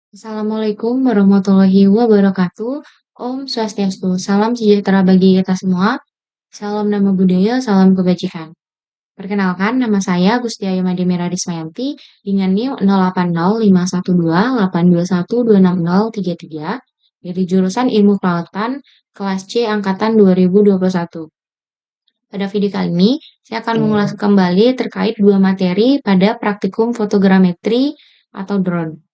Assalamualaikum warahmatullahi wabarakatuh. Om Swastiastu, salam sejahtera bagi kita semua. Salam nama budaya, salam kebajikan. Perkenalkan, nama saya Gustiaya Mademira Rismayanti dengan NIM 08051282126033 dari jurusan Ilmu Kelautan kelas C angkatan 2021. Pada video kali ini, saya akan mengulas kembali terkait dua materi pada praktikum fotogrametri atau drone.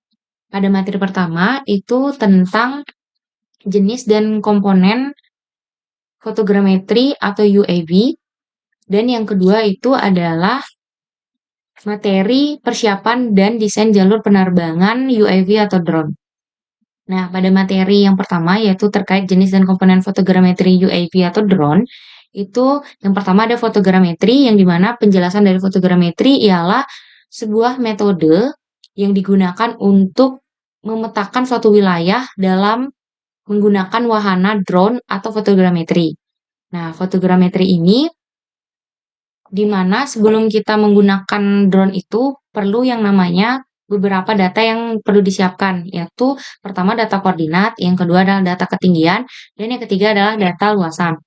Pada materi pertama itu tentang jenis dan komponen fotogrametri atau UAV, dan yang kedua itu adalah materi persiapan dan desain jalur penerbangan UAV atau drone. Nah, pada materi yang pertama yaitu terkait jenis dan komponen fotogrametri UAV atau drone, itu yang pertama ada fotogrametri yang dimana penjelasan dari fotogrametri ialah sebuah metode yang digunakan untuk memetakan suatu wilayah dalam menggunakan wahana drone atau fotogrametri. Nah, fotogrametri ini di mana sebelum kita menggunakan drone itu perlu yang namanya beberapa data yang perlu disiapkan, yaitu pertama data koordinat, yang kedua adalah data ketinggian, dan yang ketiga adalah data luasan.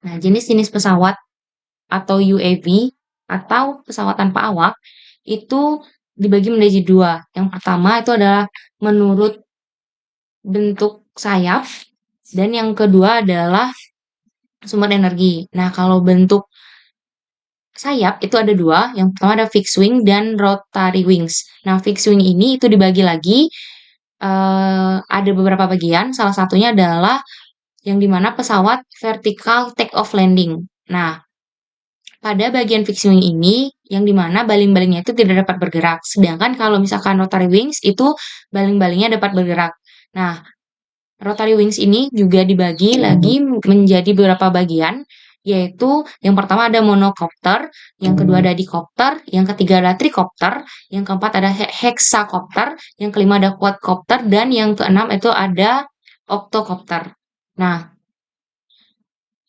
Nah, jenis-jenis pesawat atau UAV atau pesawat tanpa awak itu dibagi menjadi dua. Yang pertama itu adalah menurut bentuk sayap, dan yang kedua adalah sumber energi. Nah, kalau bentuk sayap itu ada dua, yang pertama ada fixed wing dan rotary wings. Nah, fixed wing ini itu dibagi lagi, ada beberapa bagian, salah satunya adalah yang dimana pesawat vertical take off landing. Nah, pada bagian fixed wing ini, yang dimana baling-balingnya itu tidak dapat bergerak. Sedangkan kalau misalkan rotary wings itu baling-balingnya dapat bergerak. Nah, rotary wings ini juga dibagi lagi menjadi beberapa bagian, yaitu yang pertama ada monokopter, yang kedua ada dikopter, yang ketiga ada trikopter, yang keempat ada hexakopter, yang kelima ada quadcopter, dan yang keenam itu ada octocopter. Nah,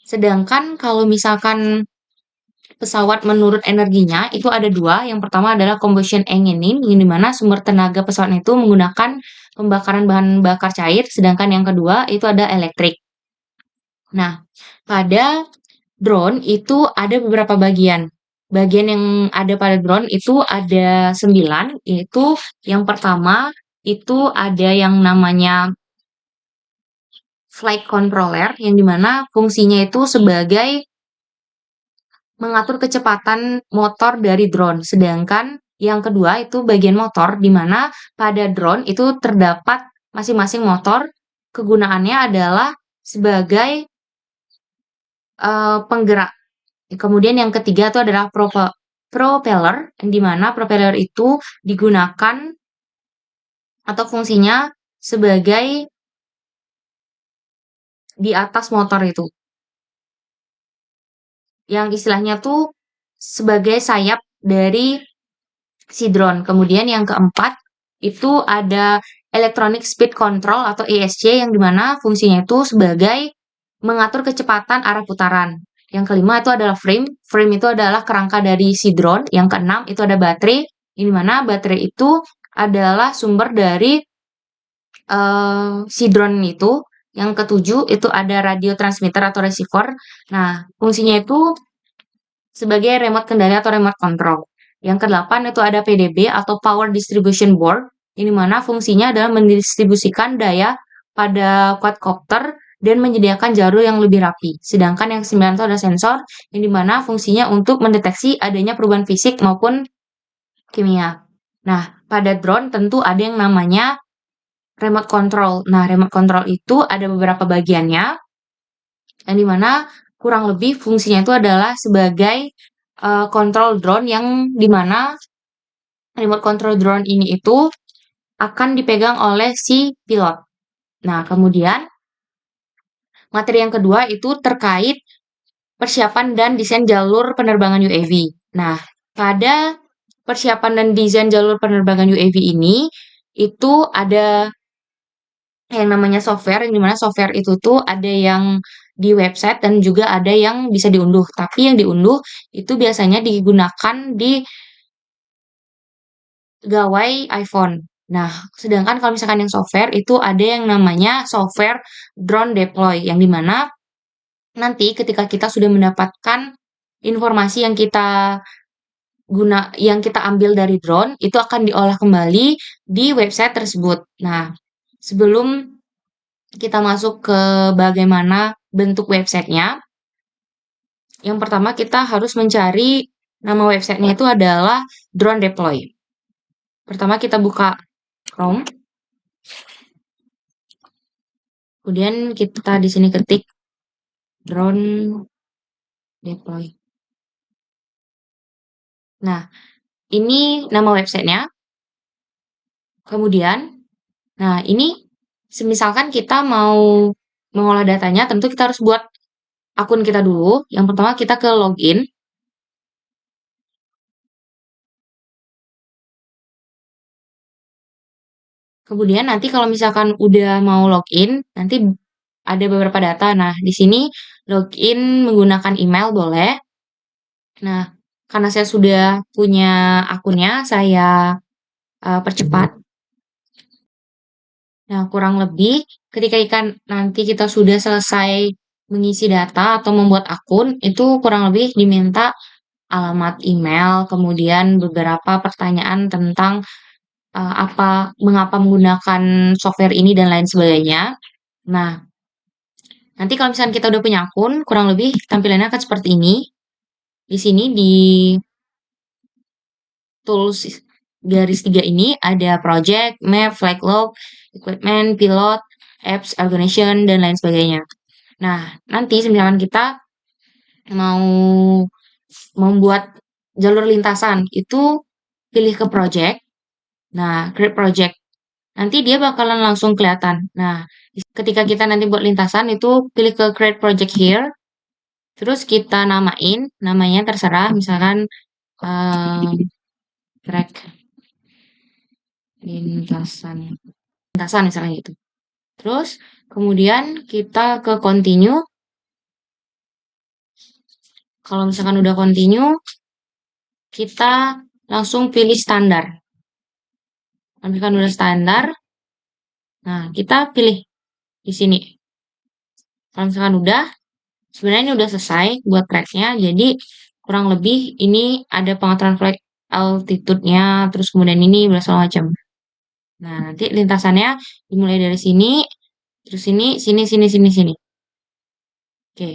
sedangkan kalau misalkan pesawat menurut energinya itu ada dua. Yang pertama adalah combustion engine, yang dimana sumber tenaga pesawat itu menggunakan pembakaran bahan bakar cair, sedangkan yang kedua itu ada elektrik. Nah, pada drone itu ada beberapa bagian. Bagian yang ada pada drone itu ada 9, yaitu yang pertama itu ada yang namanya flight controller, yang dimana fungsinya itu sebagai mengatur kecepatan motor dari drone. Sedangkan yang kedua itu bagian motor, di mana pada drone itu terdapat masing-masing motor, kegunaannya adalah sebagai penggerak. Kemudian yang ketiga itu adalah propeller, di mana propeller itu digunakan atau fungsinya sebagai di atas motor itu, yang istilahnya tuh sebagai sayap dari si drone. Kemudian yang keempat itu ada electronic speed control atau ESC, yang dimana fungsinya itu sebagai mengatur kecepatan arah putaran. Yang kelima itu adalah frame. Frame itu adalah kerangka dari si drone. Yang keenam itu ada baterai, yang dimana baterai itu adalah sumber dari si drone itu. Yang ketujuh itu ada radio transmitter atau receiver. Nah, fungsinya itu sebagai remote kendali atau remote control. Yang kedelapan itu ada PDB atau Power Distribution Board, yang dimana fungsinya adalah mendistribusikan daya pada quadcopter dan menyediakan jalur yang lebih rapi. Sedangkan yang sembilan itu ada sensor, yang dimana fungsinya untuk mendeteksi adanya perubahan fisik maupun kimia. Nah, pada drone tentu ada yang namanya remote control. Nah, remote control itu ada beberapa bagiannya, yang dimana kurang lebih fungsinya itu adalah sebagai kontrol drone, yang dimana remote control drone ini itu akan dipegang oleh si pilot. Nah, kemudian materi yang kedua itu terkait persiapan dan desain jalur penerbangan UAV. Nah, pada persiapan dan desain jalur penerbangan UAV ini itu ada yang namanya software, yang dimana software itu tuh ada yang di website dan juga ada yang bisa diunduh. Tapi yang diunduh itu biasanya digunakan di gawai iPhone. Nah, sedangkan kalau misalkan yang software itu ada yang namanya software drone deploy, yang dimana nanti ketika kita sudah mendapatkan informasi yang kita ambil dari drone itu akan diolah kembali di website tersebut. Nah, sebelum kita masuk ke bagaimana bentuk websitenya, yang pertama kita harus mencari nama websitenya itu adalah drone deploy. Pertama kita buka Chrome, kemudian kita di sini ketik drone deploy. Nah, ini nama websitenya. Kemudian, nah ini misalkan kita mau mengolah datanya, tentu kita harus buat akun kita dulu. Yang pertama kita ke login. Kemudian nanti kalau misalkan udah mau login, nanti ada beberapa data. Nah, di sini login menggunakan email boleh. Nah, karena saya sudah punya akunnya, saya percepat. Nah, kurang lebih ketika nanti kita sudah selesai mengisi data atau membuat akun, itu kurang lebih diminta alamat email, kemudian beberapa pertanyaan tentang mengapa menggunakan software ini dan lain sebagainya. Nah, nanti kalau misalnya kita udah punya akun, kurang lebih tampilannya akan seperti ini. Di sini di tools garis 3 ini ada project, map, flag log, equipment, pilot, apps, organization, dan lain sebagainya. Nah, nanti misalkan kita mau membuat jalur lintasan, itu pilih ke project. Nah, create project. Nanti dia bakalan langsung kelihatan. Nah, ketika kita nanti buat lintasan itu pilih ke create project here. Terus kita namanya terserah, misalkan track lintasan misalnya gitu. Terus kemudian kita ke continue. Kalau misalkan udah continue, kita langsung pilih standar. Kalau misalkan udah standar, nah kita pilih di sini. Kalau misalkan udah, sebenarnya ini udah selesai buat tracknya. Jadi kurang lebih ini ada pengaturan flag altitude-nya, terus kemudian ini segala macam. Nah, nanti lintasannya dimulai dari sini, terus sini. Oke.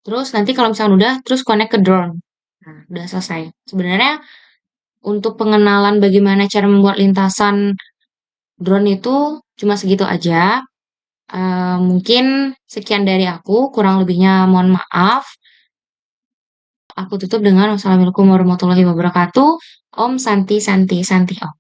Terus nanti kalau misalkan udah, terus connect ke drone. Nah, udah selesai. Sebenarnya untuk pengenalan bagaimana cara membuat lintasan drone itu cuma segitu aja. Mungkin sekian dari aku, kurang lebihnya mohon maaf. Aku tutup dengan wassalamualaikum warahmatullahi wabarakatuh. Om Santi Santi Santi Om.